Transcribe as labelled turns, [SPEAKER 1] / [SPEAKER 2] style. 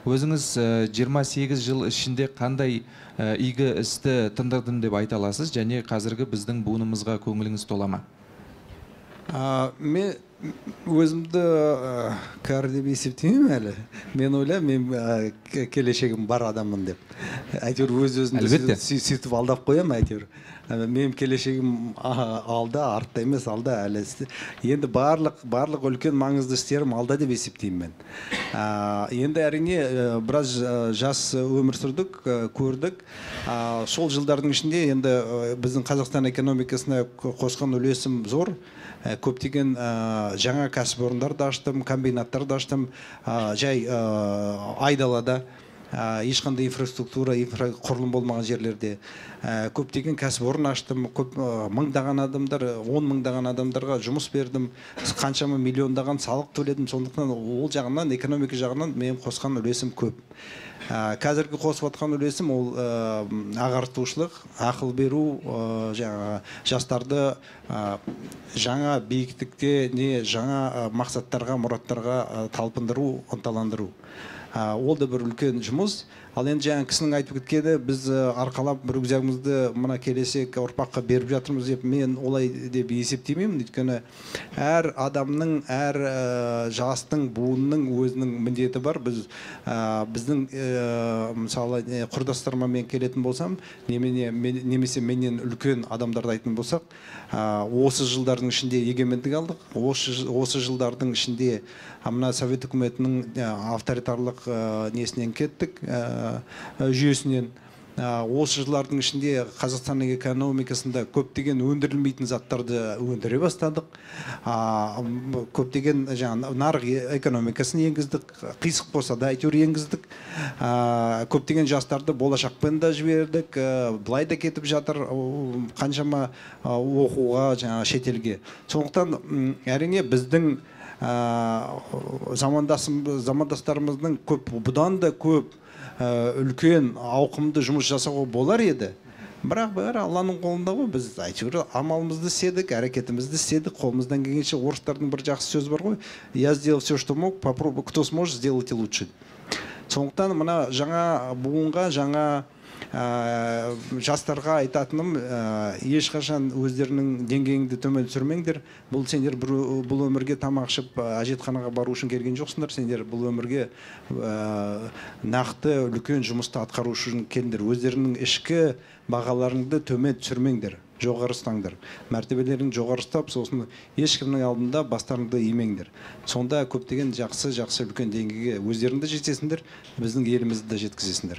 [SPEAKER 1] Өзіңіз 28 жыл ішінде қандай игі істі тындырдым деп айта аласыз, және қазіргі біздің буынымызға көңіліңіз тола ма?
[SPEAKER 2] Мен өзімді кәрі деп есептемеймін әлі. Мен ойлаймын, мен келешегім бар адаммын деп. Әйтеуір өз-өзімді сөйтіп алдап қоямын әйтеуір. Менің келешегім алда, артта емес, алда әлі. Енді барлық үлкен маңызды істерім алда деп есептеймін мен. Енді әрине біраз жас өмір сүрдік, көрдік. Сол жылдардың ішінде енді біздің Қазақстан экономикасына қосқан үлесім зор. Көптеген жаңа кәсіпорындарды аштым, комбинаттарды аштым, жай айдалада, ешқандай инфраструктура, инфрақұрылым болмаған жерлерде көптеген кәсіпорын аштым, мыңдаған адамдар, 10 мыңдаған адамдарға жұмыс бердім, қаншама миллиондаған салық төледім. Сондықтан ол жағынан, экономика жағынан мен қосқан үлесім көп. Қазіргі қосып отқан үлесім ол ағартушылық, ақыл беру, жастарды жаңа биіктікте не жаңа мақсаттарға, мұраттарға талпындыру, ынталандыру. Ол да бір үлкен жұмыс. Ал енді жаңа кісінің айтып кеткені, біз арқалап бір рюкзагымызды мына келешек ұрпаққа беріп жатырмыз деп мен олай деп есептемеймін. Өйткені әр адамның, әр жастың, буынның өзінің міндеті бар. Біздің мысалы құрдастарыма мен келетін болсам, немесе менен үлкен адамдарды айтатын болсақ, осы жылдардың ішінде егемендік алдық. Осы жылдардың ішінде мына Совет үкіметінің авторитарлық несінен кеттік, жүйесінен. Осы жылдардың ішінде Қазақстанның экономикасында көптеген өндірілмейтін заттарды өндіре бастадық. Көптеген нарық экономикасын енгіздік, қисық болса да әйтеуір енгіздік. Көптеген жастарды болашақпен да жібердік, былай да кетіп жатыр қаншама оқуға, шетелге. Сондықтан әрине біздің замандастарымыздың бұдан да көп үлкен ауқымды жұмыс жасауға болар еді. Бірақ бәрі Алланың қолында ғой. Біз әйтеуір амалымызды істедік, әрекетімізді істедік. Қолымыздан келгенше, орыстардың бір жақсы сөзі бар ғой. Я сделал все, что мог, попробуй, кто сможет, сделайте лучше. Сондықтан мына жаңа буынға, жаңа жастарға айтатыным, ешқашан өздерінің деңгейіңді төмен түсірмеңдер. Сендер бұл өмірге тамақ ішіп, әжетханаға бару үшін келген жоқсыңдар. Сендер бұл өмірге нақты үлкен жұмысты атқару үшін келдіңдер. Өздерінің ішкі бағаларыңды төмен түсірмеңдер, жоғары ұстаңдар. Мәртебелерін жоғары ұстап, сосын ешкімнің алдында бастарыңды имеңдер. Сонда көптеген жақсы үлкен деңгейге өздеріңді жетесіңдер, біздің елімізді де жеткізесіңдер.